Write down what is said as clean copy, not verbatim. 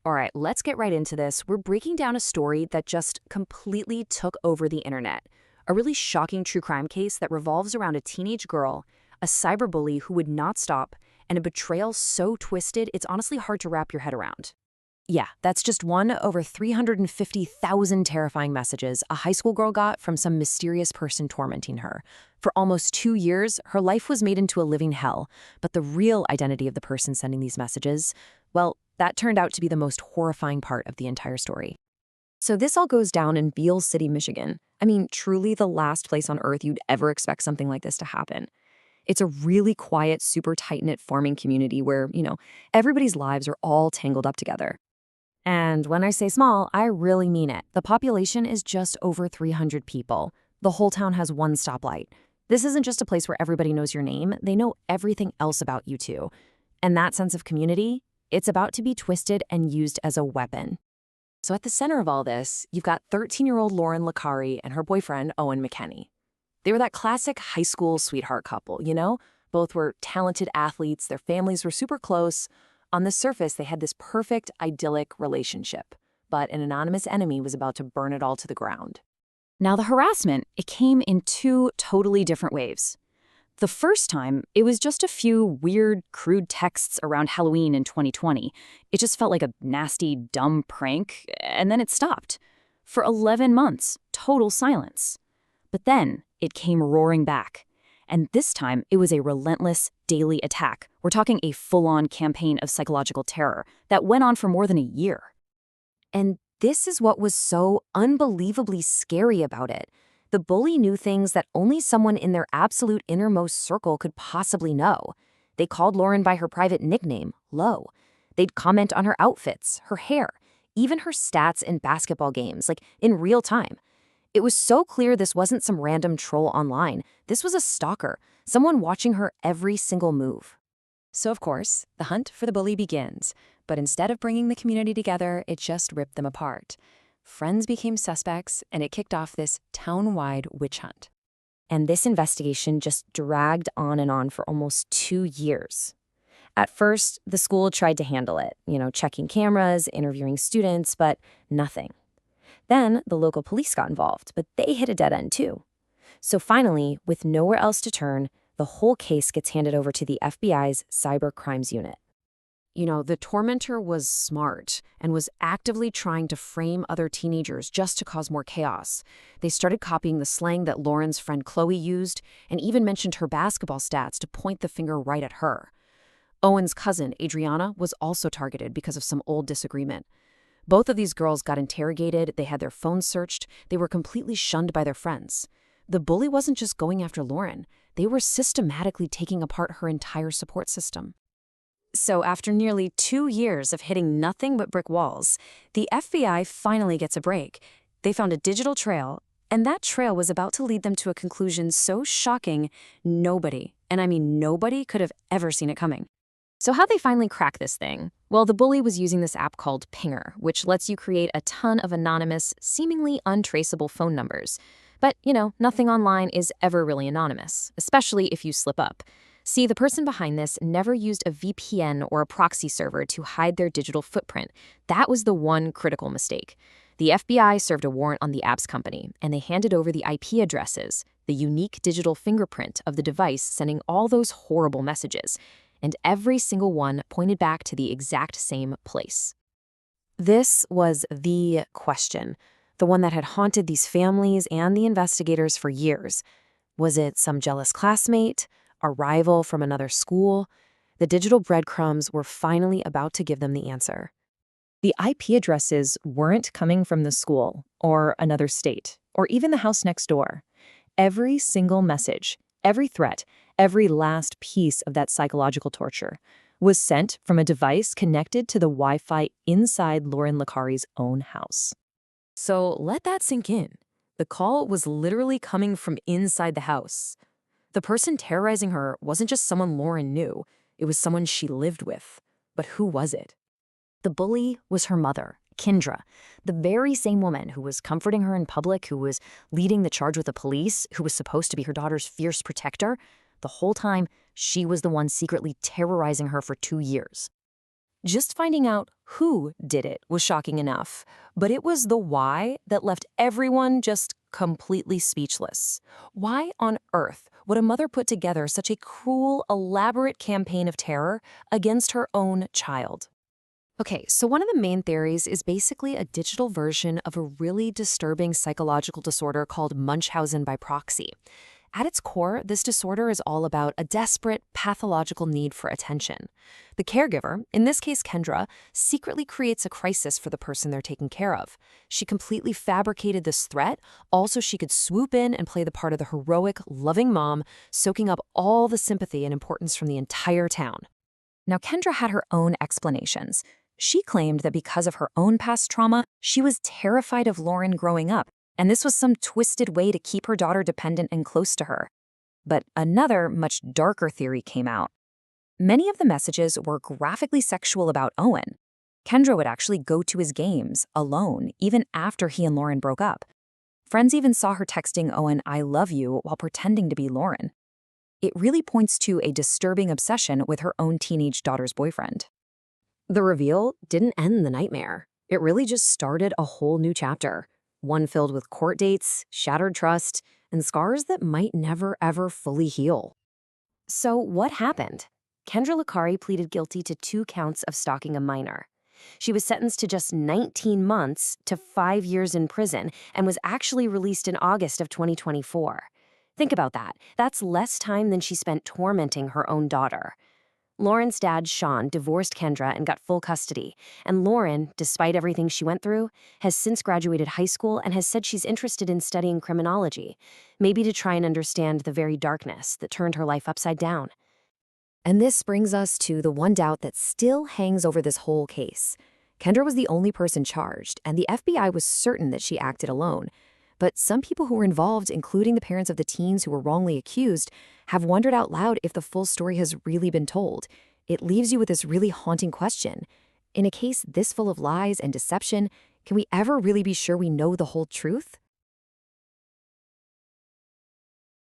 All right, let's get right into this. We're breaking down a story that just completely took over the internet. A really shocking true crime case that revolves around a teenage girl, a cyberbully who would not stop, and a betrayal so twisted it's honestly hard to wrap your head around. Yeah, that's just one over 350,000 terrifying messages a high school girl got from some mysterious person tormenting her. For almost 2 years, her life was made into a living hell, but the real identity of the person sending these messages, well, that turned out to be the most horrifying part of the entire story. So this all goes down in Beal City, Michigan. I mean, truly the last place on earth you'd ever expect something like this to happen. It's a really quiet, super tight-knit farming community where, everybody's lives are all tangled up together. And when I say small, I really mean it. The population is just over 300 people. The whole town has one stoplight. This isn't just a place where everybody knows your name, they know everything else about you too. And that sense of community, it's about to be twisted and used as a weapon. So at the center of all this, you've got 13-year-old Lauryn Licari and her boyfriend, Owen McKenney. They were that classic high school sweetheart couple, you know? Both were talented athletes, their families were super close. On the surface, they had this perfect, idyllic relationship, but an anonymous enemy was about to burn it all to the ground. Now, the harassment, it came in two totally different waves. The first time, it was just a few weird, crude texts around Halloween in 2020. It just felt like a nasty, dumb prank, and then it stopped. For 11 months, total silence. But then, it came roaring back. And this time, it was a relentless, daily attack. We're talking a full-on campaign of psychological terror that went on for more than a year. And this is what was so unbelievably scary about it. The bully knew things that only someone in their absolute innermost circle could possibly know. They called Lauryn by her private nickname, Lo. They'd comment on her outfits, her hair, even her stats in basketball games, like in real time. It was so clear this wasn't some random troll online. This was a stalker, someone watching her every single move. So of course, the hunt for the bully begins, but instead of bringing the community together, it just ripped them apart. Friends became suspects, and it kicked off this town-wide witch hunt. And this investigation just dragged on and on for almost 2 years. At first, the school tried to handle it, checking cameras, interviewing students, but nothing. Then the local police got involved, but they hit a dead end too. So finally, with nowhere else to turn, the whole case gets handed over to the FBI's Cyber Crimes Unit. The tormentor was smart and was actively trying to frame other teenagers just to cause more chaos. They started copying the slang that Lauren's friend Chloe used and even mentioned her basketball stats to point the finger right at her. Owen's cousin, Adriana, was also targeted because of some old disagreement. Both of these girls got interrogated, they had their phones searched, they were completely shunned by their friends. The bully wasn't just going after Lauryn, they were systematically taking apart her entire support system. So after nearly 2 years of hitting nothing but brick walls, the FBI finally gets a break. They found a digital trail, and that trail was about to lead them to a conclusion so shocking, nobody, and I mean nobody, could have ever seen it coming. So how'd they finally crack this thing? Well, the bully was using this app called Pinger, which lets you create a ton of anonymous, seemingly untraceable phone numbers. But, nothing online is ever really anonymous, especially if you slip up. See, the person behind this never used a VPN or a proxy server to hide their digital footprint. That was the one critical mistake. The FBI served a warrant on the app's company, and they handed over the IP addresses, the unique digital fingerprint of the device sending all those horrible messages. And every single one pointed back to the exact same place. This was the question, the one that had haunted these families and the investigators for years. Was it some jealous classmate? A rival from another school? The digital breadcrumbs were finally about to give them the answer. The IP addresses weren't coming from the school, or another state, or even the house next door. Every single message, every threat, every last piece of that psychological torture was sent from a device connected to the Wi-Fi inside Lauryn Licari's own house. So let that sink in. The call was literally coming from inside the house. The person terrorizing her wasn't just someone Lauryn knew, it was someone she lived with. But who was it? The bully was her mother, Kendra, the very same woman who was comforting her in public, who was leading the charge with the police, who was supposed to be her daughter's fierce protector. The whole time, she was the one secretly terrorizing her for 2 years. Just finding out who did it was shocking enough, but it was the why that left everyone just completely speechless. Why on earth would a mother put together such a cruel, elaborate campaign of terror against her own child? Okay, so one of the main theories is basically a digital version of a really disturbing psychological disorder called Munchausen by proxy. At its core, this disorder is all about a desperate, pathological need for attention. The caregiver, in this case Kendra, secretly creates a crisis for the person they're taking care of. She completely fabricated this threat, also she could swoop in and play the part of the heroic, loving mom, soaking up all the sympathy and importance from the entire town. Now, Kendra had her own explanations. She claimed that because of her own past trauma, she was terrified of Lauryn growing up, and this was some twisted way to keep her daughter dependent and close to her. But another, much darker theory came out. Many of the messages were graphically sexual about Owen. Kendra would actually go to his games, alone, even after he and Lauryn broke up. Friends even saw her texting Owen, "I love you," while pretending to be Lauryn. It really points to a disturbing obsession with her own teenage daughter's boyfriend. The reveal didn't end the nightmare. It really just started a whole new chapter, one filled with court dates, shattered trust, and scars that might never ever fully heal. So what happened? Kendra Licari pleaded guilty to 2 counts of stalking a minor. She was sentenced to just 19 months to 5 years in prison and was actually released in August of 2024. Think about that. That's less time than she spent tormenting her own daughter. Lauryn's dad, Sean, divorced Kendra and got full custody, and Lauryn, despite everything she went through, has since graduated high school and has said she's interested in studying criminology, maybe to try and understand the very darkness that turned her life upside down. And this brings us to the one doubt that still hangs over this whole case. Kendra was the only person charged, and the FBI was certain that she acted alone. But some people who were involved, including the parents of the teens who were wrongly accused, have wondered out loud if the full story has really been told. It leaves you with this really haunting question. In a case this full of lies and deception, can we ever really be sure we know the whole truth?